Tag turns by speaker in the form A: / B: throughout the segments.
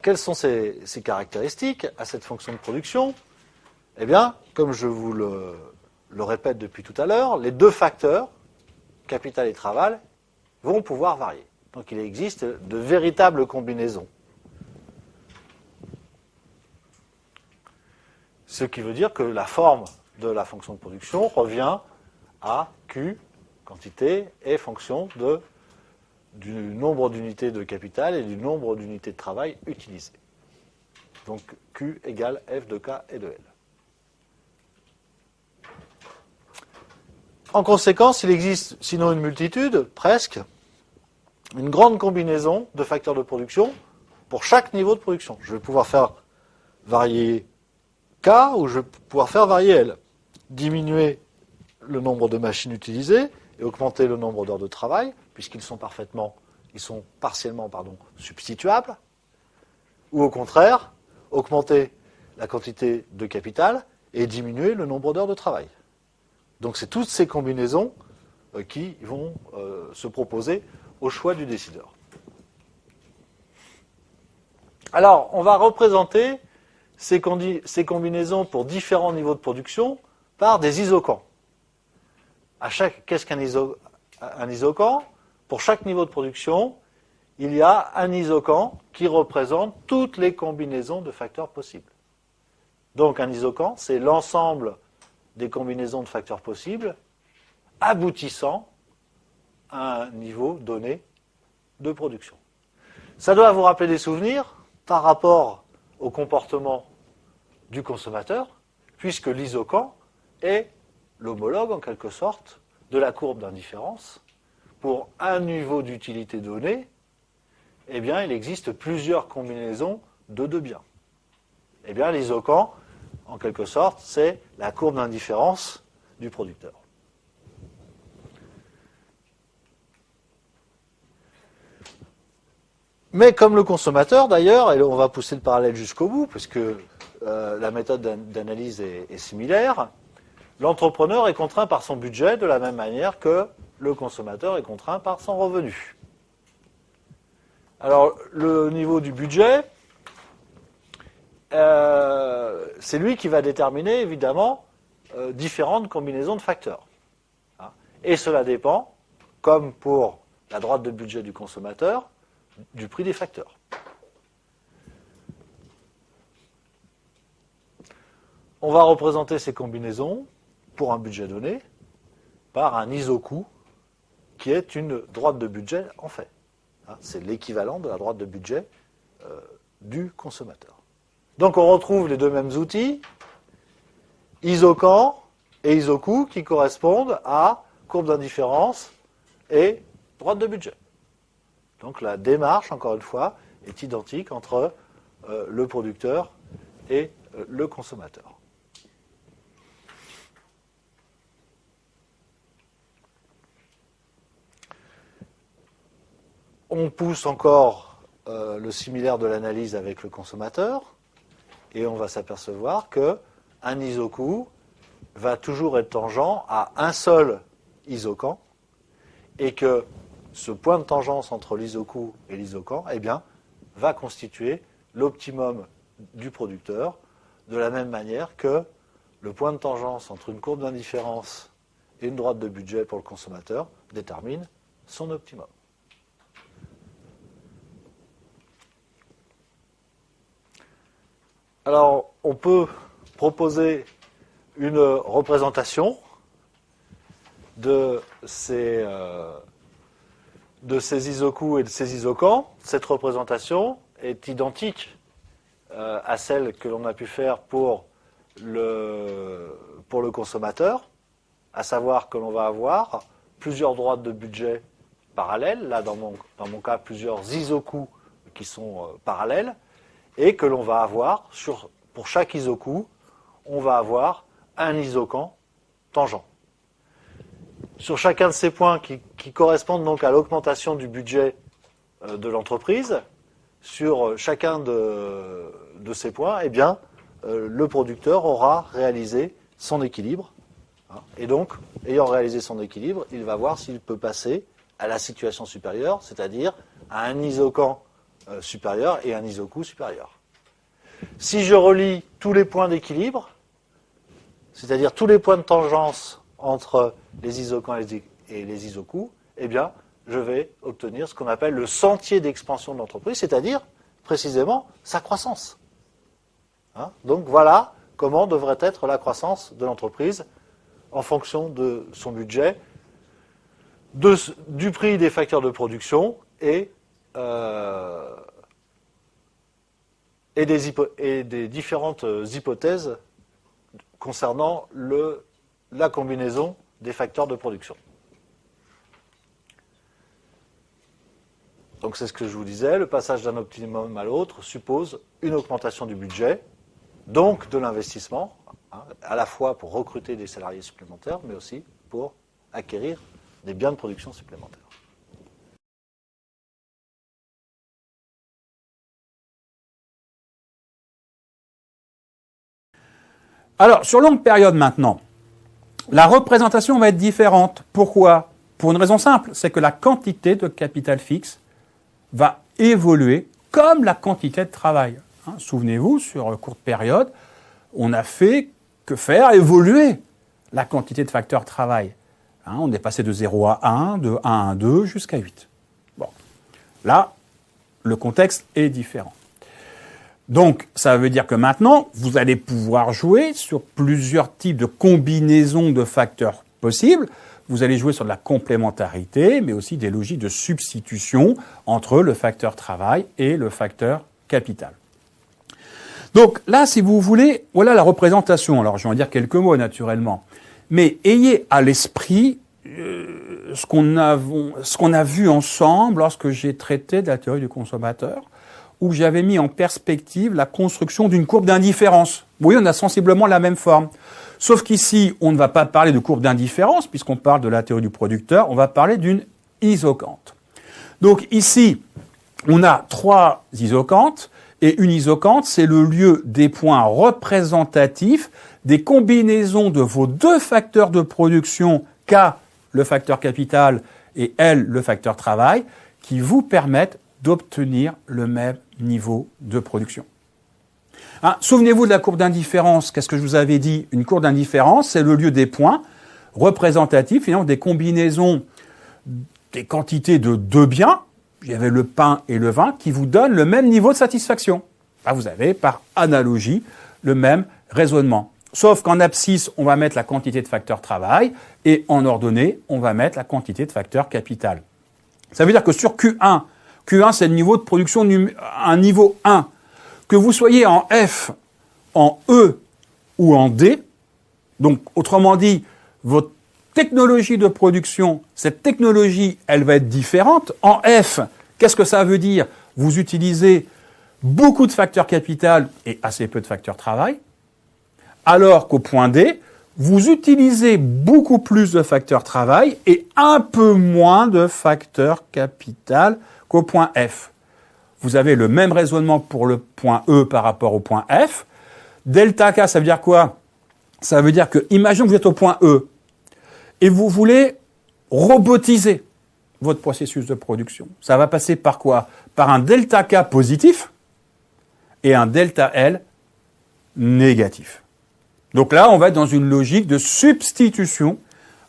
A: quelles sont ces caractéristiques à cette fonction de production? Eh bien, comme je vous le répète depuis tout à l'heure, les deux facteurs, capital et travail, vont pouvoir varier. Donc il existe de véritables combinaisons. Ce qui veut dire que la forme de la fonction de production revient à Q, quantité, et fonction du nombre d'unités de capital et du nombre d'unités de travail utilisées. Donc Q égale F de K et de L. En conséquence, il existe, sinon une multitude, presque, une grande combinaison de facteurs de production pour chaque niveau de production. Je vais pouvoir faire varier K ou je vais pouvoir faire varier L. Diminuer le nombre de machines utilisées et augmenter le nombre d'heures de travail, puisqu'ils sont partiellement substituables, ou au contraire, augmenter la quantité de capital et diminuer le nombre d'heures de travail. Donc c'est toutes ces combinaisons qui vont se proposer au choix du décideur. Alors, on va représenter ces combinaisons pour différents niveaux de production par des isocans. Qu'est-ce qu'un isocan? Pour chaque niveau de production, il y a un isocan qui représente toutes les combinaisons de facteurs possibles. Donc un isocan, c'est l'ensemble des combinaisons de facteurs possibles aboutissant à un niveau donné de production. Ça doit vous rappeler des souvenirs par rapport au comportement du consommateur, puisque l'isocan est l'homologue, en quelque sorte, de la courbe d'indifférence. Pour un niveau d'utilité donné, eh bien, il existe plusieurs combinaisons de deux biens. Eh bien, l'isocan, en quelque sorte, c'est la courbe d'indifférence du producteur. Mais comme le consommateur, d'ailleurs, et on va pousser le parallèle jusqu'au bout, puisque la méthode d'analyse est similaire, l'entrepreneur est contraint par son budget de la même manière que le consommateur est contraint par son revenu. Alors, le niveau du budget, c'est lui qui va déterminer, évidemment, différentes combinaisons de facteurs. Et cela dépend, comme pour la droite de budget du consommateur, du prix des facteurs. On va représenter ces combinaisons pour un budget donné par un iso-coût qui est une droite de budget en fait. C'est l'équivalent de la droite de budget du consommateur. Donc on retrouve les deux mêmes outils, isocan et iso-coût, qui correspondent à courbe d'indifférence et droite de budget. Donc la démarche, encore une fois, est identique entre le producteur et le consommateur. On pousse encore le similaire de l'analyse avec le consommateur et on va s'apercevoir qu'un iso-coût va toujours être tangent à un seul isocan et que ce point de tangence entre l'iso-coût et l'isocan, eh bien, va constituer l'optimum du producteur, de la même manière que le point de tangence entre une courbe d'indifférence et une droite de budget pour le consommateur détermine son optimum. Alors, on peut proposer une représentation de ces iso-coûts et de ces isocans. Cette représentation est identique à celle que l'on a pu faire pour le consommateur, à savoir que l'on va avoir plusieurs droites de budget parallèles, là dans mon cas plusieurs iso-coûts qui sont parallèles, et que l'on va avoir, pour chaque iso-coût, on va avoir un isocan tangent. Sur chacun de ces points qui correspondent donc à l'augmentation du budget de l'entreprise, sur chacun de ces points, eh bien, le producteur aura réalisé son équilibre. Et donc, ayant réalisé son équilibre, il va voir s'il peut passer à la situation supérieure, c'est-à-dire à un isocan supérieur et un iso-coût supérieur. Si je relie tous les points d'équilibre, c'est-à-dire tous les points de tangence entre les isocans et les iso-coûts, eh bien, je vais obtenir ce qu'on appelle le sentier d'expansion de l'entreprise, c'est-à-dire, précisément, sa croissance. Hein? Donc voilà comment devrait être la croissance de l'entreprise en fonction de son budget, du prix des facteurs de production et des différentes hypothèses concernant la combinaison des facteurs de production. Donc c'est ce que je vous disais, le passage d'un optimum à l'autre suppose une augmentation du budget, donc de l'investissement, hein, à la fois pour recruter des salariés supplémentaires, mais aussi pour acquérir des biens de production supplémentaires.
B: Alors, sur longue période maintenant, la représentation va être différente. Pourquoi? Pour une raison simple, c'est que la quantité de capital fixe va évoluer comme la quantité de travail. Hein, souvenez-vous, sur courte période, on a fait que faire évoluer la quantité de facteurs travail. Hein, on est passé de 0 à 1, de 1 à 2 jusqu'à 8. Bon. Là, le contexte est différent. Donc, ça veut dire que maintenant, vous allez pouvoir jouer sur plusieurs types de combinaisons de facteurs possibles. Vous allez jouer sur de la complémentarité, mais aussi des logiques de substitution entre le facteur travail et le facteur capital. Donc là, si vous voulez, voilà la représentation. Alors, je vais en dire quelques mots, naturellement. Mais ayez à l'esprit ce qu'on a vu ensemble lorsque j'ai traité de la théorie du consommateur, où j'avais mis en perspective la construction d'une courbe d'indifférence. Vous voyez, on a sensiblement la même forme. Sauf qu'ici, on ne va pas parler de courbe d'indifférence, puisqu'on parle de la théorie du producteur, on va parler d'une isocante. Donc ici, on a 3 isocantes, et une isocante, c'est le lieu des points représentatifs des combinaisons de vos 2 facteurs de production, K, le facteur capital, et L, le facteur travail, qui vous permettent d'obtenir le même niveau de production. Hein, souvenez-vous de la courbe d'indifférence. Qu'est-ce que je vous avais dit? Une courbe d'indifférence, c'est le lieu des points représentatifs, finalement, des combinaisons des quantités de 2 biens, il y avait le pain et le vin, qui vous donnent le même niveau de satisfaction. Là, vous avez, par analogie, le même raisonnement. Sauf qu'en abscisse, on va mettre la quantité de facteur travail, et en ordonnée, on va mettre la quantité de facteur capital. Ça veut dire que sur Q1, c'est le niveau de production, un niveau 1. Que vous soyez en F, en E ou en D, donc autrement dit, votre technologie de production, cette technologie, elle va être différente. En F, qu'est-ce que ça veut dire? Vous utilisez beaucoup de facteurs capital et assez peu de facteurs travail, alors qu'au point D, vous utilisez beaucoup plus de facteurs travail et un peu moins de facteurs capital qu'au point F. Vous avez le même raisonnement pour le point E par rapport au point F. Delta K, ça veut dire quoi? Ça veut dire que, imaginons que vous êtes au point E et vous voulez robotiser votre processus de production. Ça va passer par quoi? Par un delta K positif et un delta L négatif. Donc là, on va être dans une logique de substitution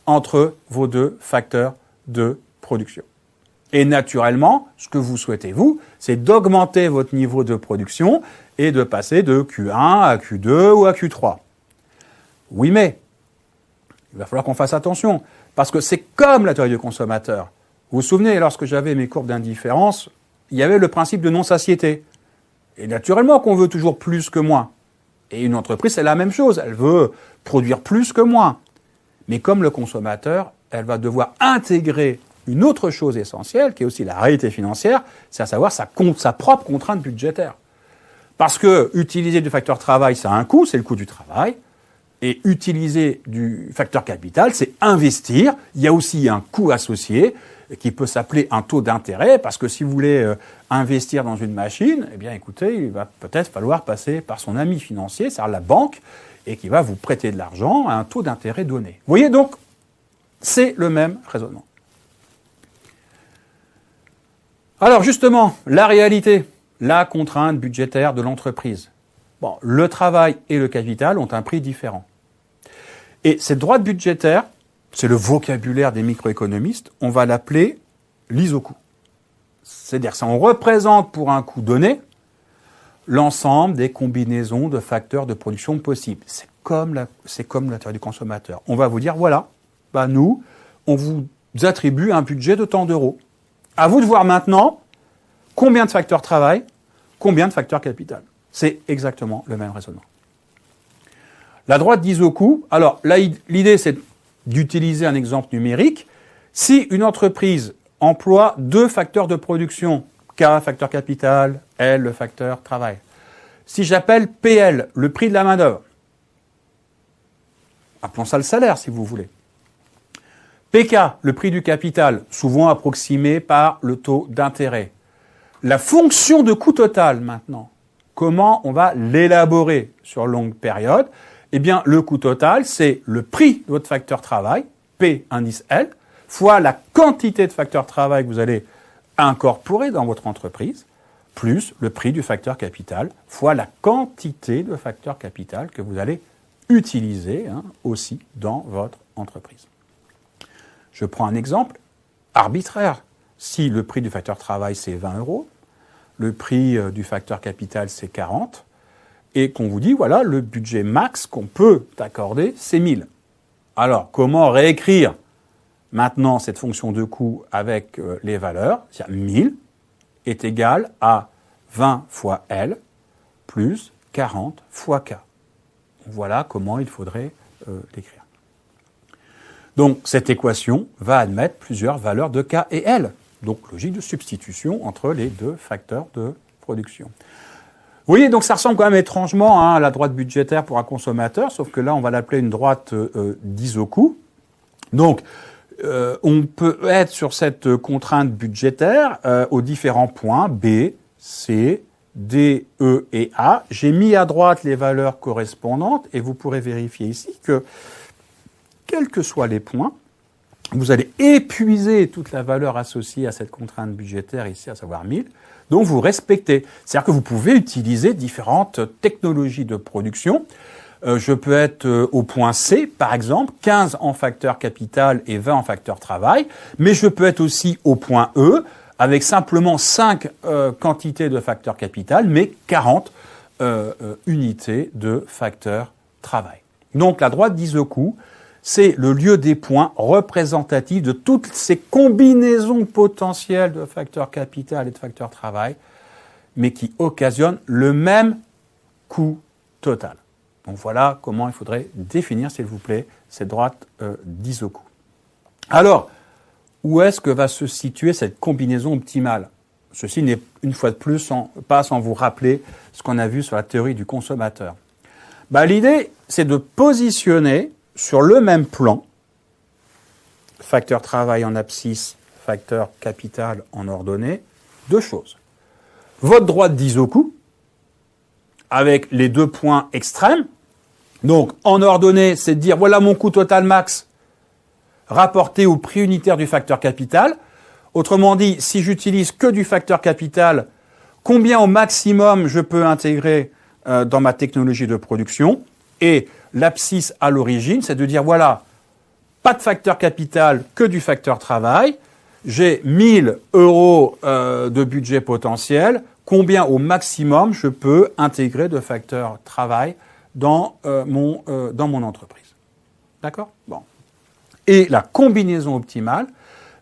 B: entre vos 2 facteurs de production. Et naturellement, ce que vous souhaitez, vous, c'est d'augmenter votre niveau de production et de passer de Q1 à Q2 ou à Q3. Oui, mais il va falloir qu'on fasse attention, parce que c'est comme la théorie du consommateur. Vous vous souvenez, lorsque j'avais mes courbes d'indifférence, il y avait le principe de non-satiété. Et naturellement qu'on veut toujours plus que moins. Et une entreprise, c'est la même chose. Elle veut produire plus que moins. Mais comme le consommateur, elle va devoir intégrer une autre chose essentielle, qui est aussi la réalité financière, c'est à savoir sa propre contrainte budgétaire. Parce que utiliser du facteur travail, ça a un coût, c'est le coût du travail. Et utiliser du facteur capital, c'est investir. Il y a aussi un coût associé qui peut s'appeler un taux d'intérêt, parce que si vous voulez investir dans une machine, eh bien écoutez, il va peut-être falloir passer par son ami financier, c'est-à-dire la banque, et qui va vous prêter de l'argent à un taux d'intérêt donné. Vous voyez donc, c'est le même raisonnement. Alors justement, la réalité, la contrainte budgétaire de l'entreprise. Bon, le travail et le capital ont un prix différent. Et cette droite budgétaire, c'est le vocabulaire des microéconomistes, on va l'appeler l'ISOCOût. C'est-à-dire que on représente pour un coût donné l'ensemble des combinaisons de facteurs de production possibles. C'est comme la théorie du consommateur. On va vous dire, voilà, nous, on vous attribue un budget de tant d'euros. À vous de voir maintenant combien de facteurs travail, combien de facteurs capital. C'est exactement le même raisonnement. La droite d'ISOCOût, alors là, l'idée c'est d'utiliser un exemple numérique. Si une entreprise emploie 2 facteurs de production, K, facteur capital, L, le facteur travail. Si j'appelle PL, le prix de la main-d'œuvre, appelons ça le salaire si vous voulez. PK, le prix du capital, souvent approximé par le taux d'intérêt. La fonction de coût total maintenant, comment on va l'élaborer sur longue période? Eh bien, le coût total, c'est le prix de votre facteur travail, P indice L, fois la quantité de facteurs travail que vous allez incorporer dans votre entreprise, plus le prix du facteur capital, fois la quantité de facteurs capital que vous allez utiliser aussi dans votre entreprise. Je prends un exemple arbitraire. Si le prix du facteur travail, c'est 20 euros, le prix du facteur capital, c'est 40, et qu'on vous dit, voilà, le budget max qu'on peut t'accorder, c'est 1000. Alors, comment réécrire maintenant cette fonction de coût avec les valeurs? 1000 est égal à 20 fois L plus 40 fois K. Voilà comment il faudrait l'écrire. Donc, cette équation va admettre plusieurs valeurs de K et L. Donc, logique de substitution entre les 2 facteurs de production. Vous voyez, donc ça ressemble quand même étrangement à la droite budgétaire pour un consommateur, sauf que là, on va l'appeler une droite d'ISOCOût. Donc, on peut être sur cette contrainte budgétaire aux différents points B, C, D, E et A. J'ai mis à droite les valeurs correspondantes et vous pourrez vérifier ici que, quels que soient les points, vous allez épuiser toute la valeur associée à cette contrainte budgétaire ici, à savoir 1000. Donc vous respectez. C'est-à-dire que vous pouvez utiliser différentes technologies de production. Je peux être au point C, par exemple, 15 en facteur capital et 20 en facteur travail, mais je peux être aussi au point E, avec simplement 5 quantités de facteur capital, mais 40 unités de facteur travail. Donc la droite d'ISOCOût, c'est le lieu des points représentatifs de toutes ces combinaisons potentielles de facteurs capital et de facteurs travail, mais qui occasionnent le même coût total. Donc voilà comment il faudrait définir, s'il vous plaît, cette droite d'ISOCOût. Alors, où est-ce que va se situer cette combinaison optimale? Ceci n'est une fois de plus pas sans vous rappeler ce qu'on a vu sur la théorie du consommateur. L'idée, c'est de positionner sur le même plan, facteur travail en abscisse, facteur capital en ordonnée, 2 choses. Votre droite d'ISOCOût, avec les 2 points extrêmes. Donc, en ordonnée, c'est de dire, voilà mon coût total max rapporté au prix unitaire du facteur capital. Autrement dit, si j'utilise que du facteur capital, combien au maximum je peux intégrer dans ma technologie de production? Et l'abscisse à l'origine, c'est de dire, voilà, pas de facteur capital, que du facteur travail. J'ai 1000 euros de budget potentiel. Combien au maximum je peux intégrer de facteur travail dans mon entreprise. D'accord? Bon. Et la combinaison optimale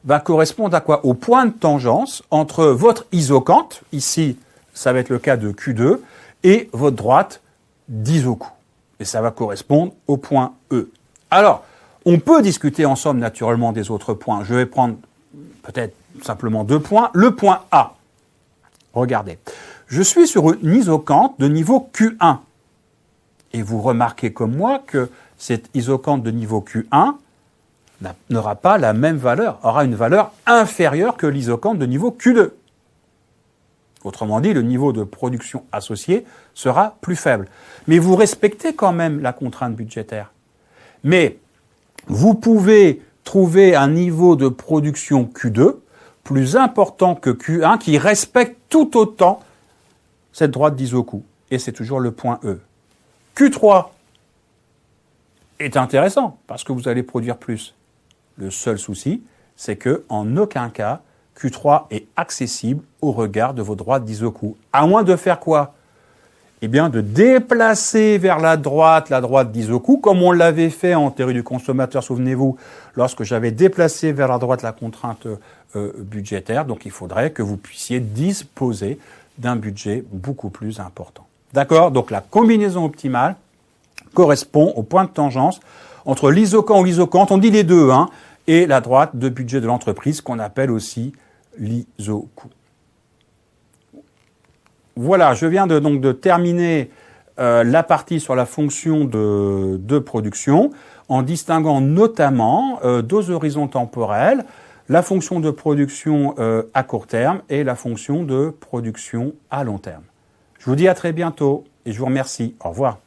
B: va correspondre à quoi? Au point de tangence entre votre isocante, ici, ça va être le cas de Q2, et votre droite d'ISOCOût. Et ça va correspondre au point E. Alors, on peut discuter ensemble naturellement des autres points. Je vais prendre peut-être simplement 2 points. Le point A. Regardez. Je suis sur une isocante de niveau Q1. Et vous remarquez comme moi que cette isocante de niveau Q1 n'aura pas la même valeur, aura une valeur inférieure que l'isocante de niveau Q2. Autrement dit, le niveau de production associé sera plus faible. Mais vous respectez quand même la contrainte budgétaire. Mais vous pouvez trouver un niveau de production Q2 plus important que Q1 qui respecte tout autant cette droite d'Isoku. Et c'est toujours le point E. Q3 est intéressant parce que vous allez produire plus. Le seul souci, c'est que en aucun cas, Q3 est accessible au regard de vos droites d'Isoku. À moins de faire quoi? Eh bien, de déplacer vers la droite d'Isoku, comme on l'avait fait en théorie du consommateur, souvenez-vous, lorsque j'avais déplacé vers la droite la contrainte budgétaire. Donc, il faudrait que vous puissiez disposer d'un budget beaucoup plus important. D'accord? Donc, la combinaison optimale correspond au point de tangence entre l'isoquant ou l'isocante, on dit les deux, hein, et la droite de budget de l'entreprise, qu'on appelle aussi l'isocoût. Voilà, je viens donc de terminer la partie sur la fonction de production en distinguant notamment deux horizons temporels, la fonction de production à court terme et la fonction de production à long terme. Je vous dis à très bientôt et je vous remercie. Au revoir.